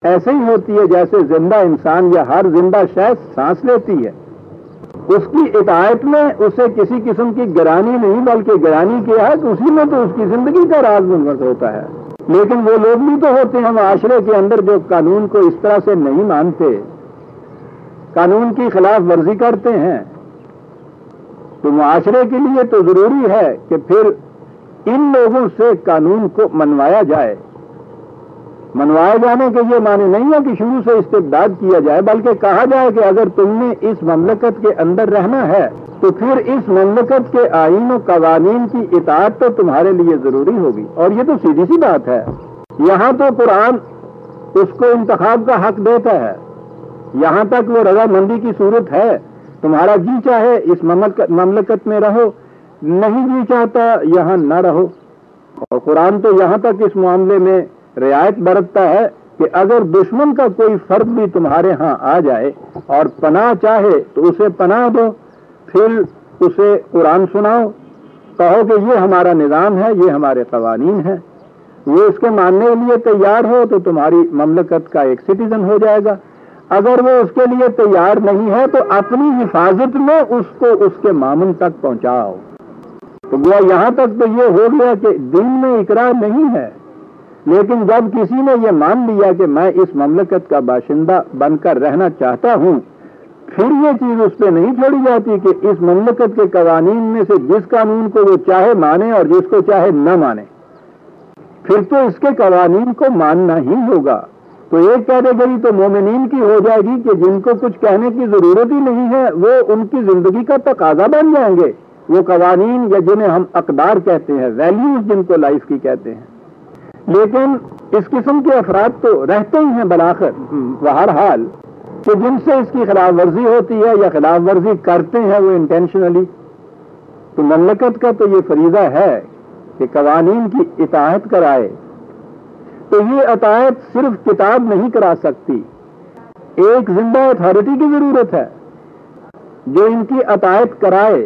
ایسے ہی ہوتی ہے جیسے زندہ انسان یا ہر زندہ شے سانس لیتی ہے. اس کی اطاعت میں اسے کسی قسم کی گرانی نہیں بلکہ گرانی کیا ہے کہ اسی میں تو اس کی زندگی کا راز منور ہوتا ہے. لیکن وہ لوگ بھی تو ہوتے ہیں معاشرے کے اندر جو قانون کو اس طرح سے نہیں مانتے, قانون کی خلاف ورزی کرتے ہیں. تو معاشرے کے لیے تو ضروری ہے کہ پھر ان لوگوں سے قانون کو منوایا جائے. منوائے جانے کے یہ معنی نہیں ہے کہ شروع سے استبداد کیا جائے, بلکہ کہا جائے کہ اگر تم نے اس مملکت کے اندر رہنا ہے تو پھر اس مملکت کے آئین و قوانین کی اطاعت تو تمہارے لیے ضروری ہوگی. اور یہ تو سیدھی سی بات ہے. یہاں تو قرآن اس کو انتخاب کا حق دیتا ہے. یہاں تک وہ رضامندی کی صورت ہے. تمہارا جی چاہے اس مملکت میں رہو, نہیں جی چاہتا یہاں نہ رہو. اور قرآن تو یہاں تک اس معاملے میں رعایت برتتا ہے کہ اگر دشمن کا کوئی فرد بھی تمہارے ہاں آ جائے اور پناہ چاہے تو اسے پناہ دو, پھر اسے قرآن سناؤ, کہو کہ یہ ہمارا نظام ہے, یہ ہمارے قوانین ہیں. وہ اس کے ماننے کے لیے تیار ہو تو تمہاری مملکت کا ایک سٹیزن ہو جائے گا. اگر وہ اس کے لیے تیار نہیں ہے تو اپنی حفاظت میں اس کو اس کے مامن تک پہنچاؤ. تو گویا یہاں تک تو یہ ہو گیا کہ دین میں اقرار نہیں ہے, لیکن جب کسی نے یہ مان لیا کہ میں اس مملکت کا باشندہ بن کر رہنا چاہتا ہوں, پھر یہ چیز اس پہ نہیں چھوڑی جاتی کہ اس مملکت کے قوانین میں سے جس قانون کو وہ چاہے مانے اور جس کو چاہے نہ مانے, پھر تو اس کے قوانین کو ماننا ہی ہوگا. تو ایک کیٹیگری تو مومنین کی ہو جائے گی کہ جن کو کچھ کہنے کی ضرورت ہی نہیں ہے, وہ ان کی زندگی کا تقاضا بن جائیں گے وہ قوانین, یا جنہیں ہم اقدار کہتے ہیں, ویلیوز جن کو لائف کی کہتے ہیں. لیکن اس قسم کے افراد تو رہتے ہی ہیں بالآخر بہرحال, کہ جن سے اس کی خلاف ورزی ہوتی ہے یا خلاف ورزی کرتے ہیں وہ انٹینشنلی. تو مملکت کا تو یہ فریضہ ہے کہ قوانین کی اطاعت کرائے. تو یہ اطاعت صرف کتاب نہیں کرا سکتی, ایک زندہ اتھارٹی کی ضرورت ہے جو ان کی اطاعت کرائے.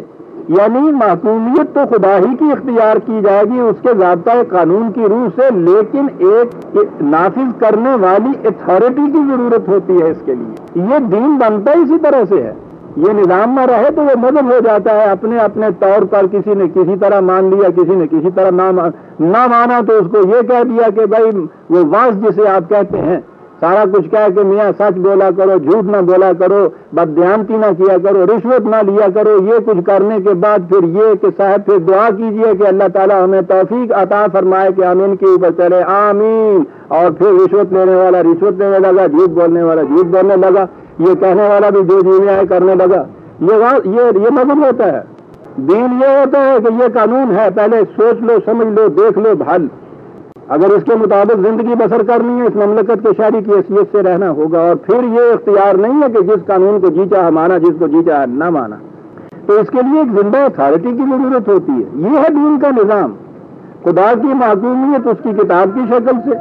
یعنی محکومیت تو خدا ہی کی اختیار کی جائے گی اس کے ضابطۂ قانون کی روح سے, لیکن ایک نافذ کرنے والی اتھارٹی کی ضرورت ہوتی ہے اس کے لیے. یہ دین بنتا اسی طرح سے ہے. یہ نظام نہ رہے تو وہ مذہب ہو جاتا ہے اپنے اپنے طور پر. کسی نے کسی طرح مان لیا, کسی نے کسی طرح نہ مانا تو اس کو یہ کہہ دیا کہ بھائی وہ واس جسے آپ کہتے ہیں, سارا کچھ کہہ کہ میاں سچ بولا کرو, جھوٹ نہ بولا کرو, بددیانتی نہ کیا کرو, رشوت نہ لیا کرو. یہ کچھ کرنے کے بعد پھر یہ کہ صاحب پھر دعا کیجئے کہ اللہ تعالیٰ ہمیں توفیق عطا فرمائے کہ آمین کے اوپر چلے, آمین. اور پھر رشوت لینے والا رشوت لینے لگا, جھوٹ بولنے والا جھوٹ بولنے لگا, یہ کہنے والا بھی جو جی میں کرنے لگا. یہ مذہب ہوتا ہے. دین یہ ہوتا ہے کہ یہ قانون ہے, پہلے سوچ لو, سمجھ لو, دیکھ لو, بھال. اگر اس کے مطابق زندگی بسر کرنی ہے, اس مملکت کے شہری کی حیثیت سے رہنا ہوگا. اور پھر یہ اختیار نہیں ہے کہ جس قانون کو جی چاہا مانا, جس کو جی چاہا نہ مانا. تو اس کے لیے ایک زندہ اتھارٹی کی ضرورت ہوتی ہے. یہ ہے دین کا نظام. خدا کی محکومیت اس کی کتاب کی شکل سے,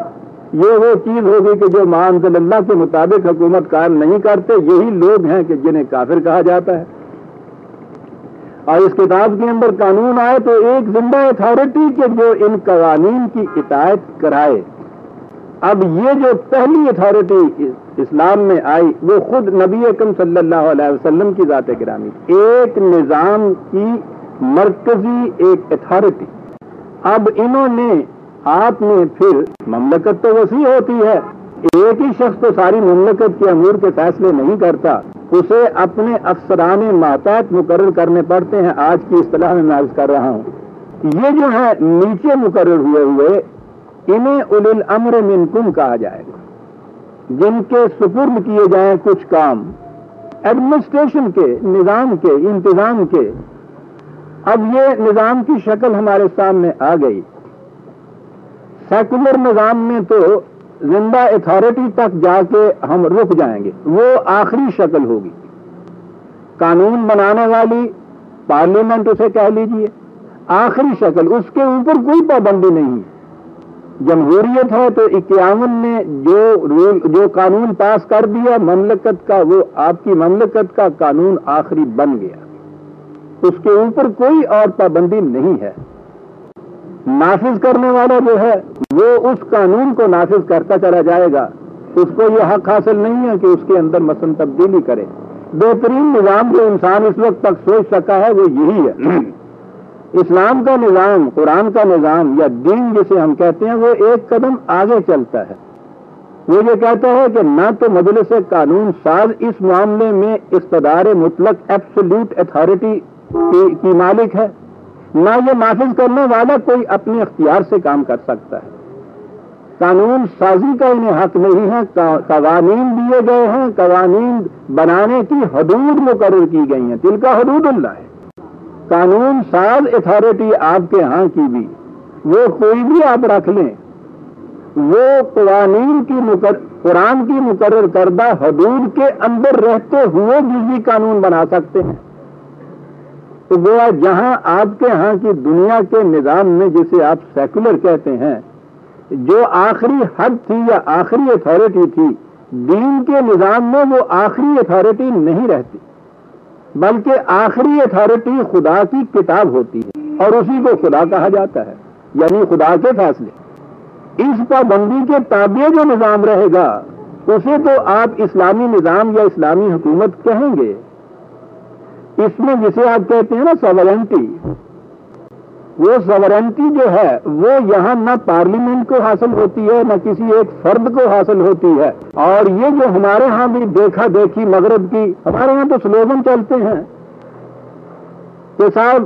یہ وہ چیز ہوگی کہ جو ما انزل اللہ کے مطابق حکومت قائم نہیں کرتے, یہی لوگ ہیں کہ جنہیں کافر کہا جاتا ہے. اور اس کتاب کے اندر قانون آئے تو ایک زندہ اتھارٹی کے جو ان قوانین کی اطاعت کرائے. اب یہ جو پہلی اتھارٹی اسلام میں آئی وہ خود نبی اکرم صلی اللہ علیہ وسلم کی ذات گرامی, ایک نظام کی مرکزی ایک اتھارٹی. اب انہوں نے آپ نے پھر مملکت تو وسیع ہوتی ہے, ایک ہی شخص تو ساری مملکت کے امور کے فیصلے نہیں کرتا, اسے اپنے افسران ماتحت مقرر کرنے پڑتے ہیں. آج کی اصطلاح میں عرض کر رہا ہوں, یہ جو ہے نیچے مقرر ہوئے انہیں اولی الامر منکم کہا جائے گا, جن کے سپرد کیے جائیں کچھ کام ایڈمنسٹریشن کے, نظام کے, انتظام کے. اب یہ نظام کی شکل ہمارے سامنے آ گئی. سیکولر نظام میں تو زندہ اتھارٹی تک جا کے ہم رک جائیں گے, وہ آخری شکل ہوگی. قانون بنانے والی پارلیمنٹ اسے کہہ لیجئے, آخری شکل, اس کے اوپر کوئی پابندی نہیں. جمہوریت ہے تو 51 نے جو قانون پاس کر دیا مملکت کا, وہ آپ کی مملکت کا قانون آخری بن گیا, اس کے اوپر کوئی اور پابندی نہیں ہے. نافذ کرنے والا جو ہے وہ اس قانون کو نافذ کرتا چلا جائے گا. اس کو یہ حق حاصل نہیں ہے کہ اس کے اندر مثلا تبدیلی کرے۔ بہترین نظام جو انسان اس وقت تک سوچ سکا ہے وہ یہی ہے۔ اسلام کا نظام، قرآن کا نظام یا دین جسے ہم کہتے ہیں، وہ ایک قدم آگے چلتا ہے۔ وہ یہ کہتا ہے کہ نہ تو مجلس قانون ساز اس معاملے میں اقتدار مطلق ایبسولوٹ اتھارٹی کی مالک ہے، نہ یہ نافذ کرنے والا کوئی اپنے اختیار سے کام کر سکتا ہے۔ قانون سازی کا انہیں حق نہیں ہے، قوانین دیے گئے ہیں، قوانین بنانے کی حدود مقرر کی گئی ہیں، تلک حدود اللہ ہے۔ قانون ساز اتھارٹی آپ کے ہاں کی بھی، وہ کوئی بھی آپ رکھ لیں، وہ قوانین کی قرآن کی مقرر کردہ حدود کے اندر رہتے ہوئے جزوی قانون بنا سکتے ہیں۔ تو وہ جہاں آپ کے ہاں کی دنیا کے نظام میں، جسے آپ سیکولر کہتے ہیں، جو آخری حد تھی یا آخری اتھارٹی تھی، دین کے نظام میں وہ آخری اتھارٹی نہیں رہتی، بلکہ آخری اتھارٹی خدا کی کتاب ہوتی ہے اور اسی کو خدا کہا جاتا ہے، یعنی خدا کے فیصلے۔ اس پابندی کے تابع جو نظام رہے گا اسے تو آپ اسلامی نظام یا اسلامی حکومت کہیں گے۔ اس میں جسے آپ کہتے ہیں نا ساورنٹی، وہ ساورنٹی جو ہے وہ یہاں نہ پارلیمنٹ کو حاصل ہوتی ہے، نہ کسی ایک فرد کو حاصل ہوتی ہے۔ اور یہ جو ہمارے ہاں بھی دیکھا دیکھی مغرب کی، ہمارے ہاں تو سلوگن چلتے ہیں کہ صاحب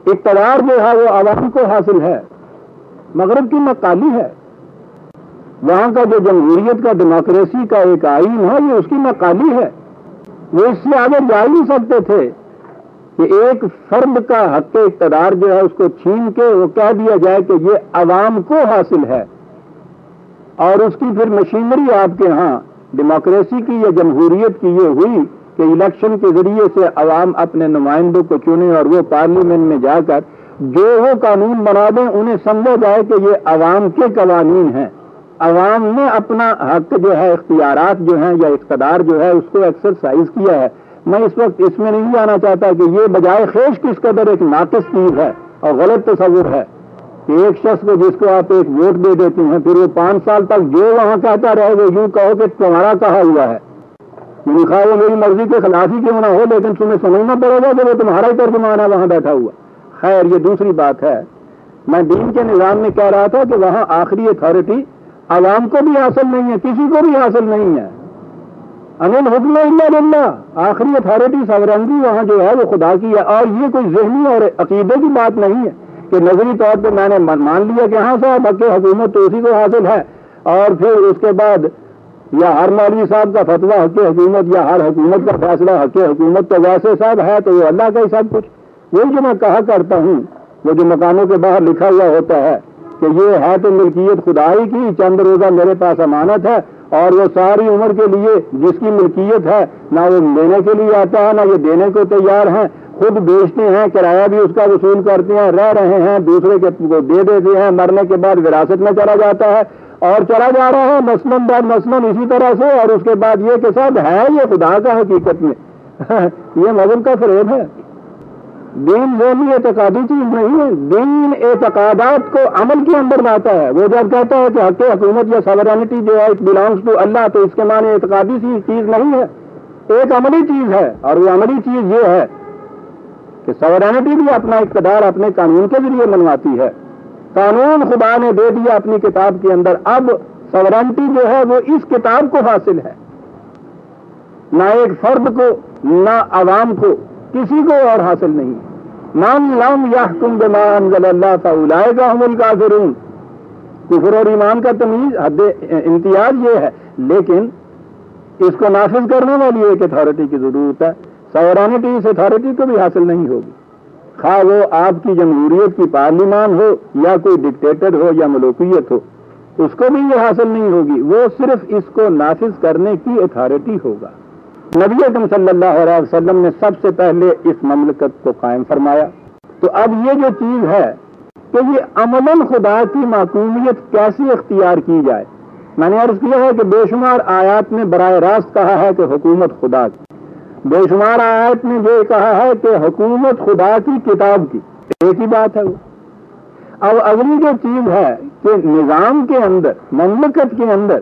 اقتدار جو ہے وہ عوام کو حاصل ہے، مغرب کی مقالی ہے۔ وہاں کا جو جمہوریت کا ڈیموکریسی کا ایک آئین ہے، یہ اس کی مقالی ہے۔ وہ اس سے آگے جا ہی نہیں سکتے تھے کہ ایک فرد کا حق اقتدار جو ہے اس کو چھین کے وہ کہہ دیا جائے کہ یہ عوام کو حاصل ہے، اور اس کی پھر مشینری آپ کے ہاں ڈیموکریسی کی یا جمہوریت کی یہ ہوئی کہ الیکشن کے ذریعے سے عوام اپنے نمائندوں کو چنے اور وہ پارلیمنٹ میں جا کر جو وہ قانون بنا دیں، انہیں سمجھا جائے کہ یہ عوام کے قوانین ہیں۔ عوام نے اپنا حق جو ہے، اختیارات جو ہیں یا اقتدار جو ہے اس کو ایکسرسائز کیا ہے۔ میں اس وقت اس میں نہیں جانا چاہتا کہ یہ بجائے خیش کس قدر ایک ناقص چیز ہے اور غلط تصور ہے کہ ایک شخص کو جس کو آپ ایک ووٹ دے دیتے ہیں، پھر وہ 5 سال تک جو وہاں کہتا رہے وہ یوں کہو کہ تمہارا کہا ہوا ہے، یعنی خواہ وہ میری مرضی کے خلاف ہی کیوں نہ ہو، لیکن تمہیں سمجھنا پڑے گا کہ وہ تمہارا ہی ترجمان ہے وہاں بیٹھا ہوا۔ خیر، یہ دوسری بات ہے۔ میں دین کے نظام میں کہہ رہا تھا کہ وہاں آخری اتھارٹی عوام کو بھی حاصل نہیں ہے، کسی کو بھی حاصل نہیں ہے۔ انل حکم الا للہ، آخری اتھارٹی ساورنٹی وہاں جو ہے وہ خدا کی ہے۔ اور یہ کوئی ذہنی اور عقیدے کی بات نہیں ہے کہ نظری طور پہ میں نے مان لیا کہ ہاں صاحب حق حکومت تو اسی کو حاصل ہے، اور پھر اس کے بعد یا ہر مولوی صاحب کا فتویٰ حق حکومت یا ہر حکومت کا فیصلہ حق حکومت، تو ویسے صاحب ہے تو وہ اللہ کا ہی سب کچھ۔ وہی جو میں کہا کرتا ہوں، وہ جو مکانوں کے باہر لکھا ہوا ہوتا ہے کہ یہ ہے تو ملکیت خدائی کی، چند روزہ میرے پاس امانت ہے، اور وہ ساری عمر کے لیے جس کی ملکیت ہے نہ وہ لینے کے لیے آتا ہے نہ یہ دینے کو تیار ہیں، خود بیچتے ہیں، کرایہ بھی اس کا وصول کرتے ہیں، رہ رہے ہیں، دوسرے کے کو دے دیتے ہیں، مرنے کے بعد وراثت میں چلا جاتا ہے اور چلا جا رہا ہے نسلاً بعد نسلاً اسی طرح سے۔ اور اس کے بعد یہ کہ صاحب ہے یہ خدا کا حقیقت میں یہ مذہب کا فریب ہے۔ دین ذہنی اعتقادی چیز نہیں ہے، دین اعتقادات کو عمل کے اندر لاتا ہے۔ وہ جب کہتا ہے کہ حق حکومت یا ساورنٹی جو ہے بلانگس ٹو اللہ، تو اس کے معنی اعتقادی چیز نہیں ہے، ایک عملی چیز ہے۔ اور وہ عملی چیز یہ ہے کہ ساورنٹی بھی اپنا اقتدار اپنے قانون کے ذریعے منواتی ہے۔ قانون خدا نے دے دیا اپنی کتاب کے اندر، اب ساورنٹی جو ہے وہ اس کتاب کو حاصل ہے، نہ ایک فرد کو نہ عوام کو، کسی کو اور حاصل نہیں۔ من لم یحکم بما انزل اللہ فاولئک هم الکافرون۔ کفر اور ایمان کا تمیز حد امتیاز یہ ہے، لیکن اس کو نافذ کرنے والی ایک اتھارٹی کی ضرورت ہے۔ ساورنٹی اس اتھارٹی کو بھی حاصل نہیں ہوگی، خواہ وہ آپ کی جمہوریت کی پارلیمان ہو یا کوئی ڈکٹیٹر ہو یا ملوکیت ہو، اس کو بھی یہ حاصل نہیں ہوگی۔ وہ صرف اس کو نافذ کرنے کی اتھارٹی ہوگا۔ نبی اکرم صلی اللہ علیہ وسلم نے سب سے پہلے اس مملکت کو قائم فرمایا۔ تو اب یہ جو چیز ہے کہ یہ عملاً خدا کی معصومیت کیسے اختیار کی جائے، میں نے عرض کیا ہے کہ بے شمار آیات میں براہ راست کہا ہے کہ حکومت خدا کی، بے شمار آیات میں یہ کہا ہے کہ حکومت خدا کی کتاب کی، ایک ہی بات ہے وہ۔ اب اگلی جو چیز ہے کہ نظام کے اندر، مملکت کے اندر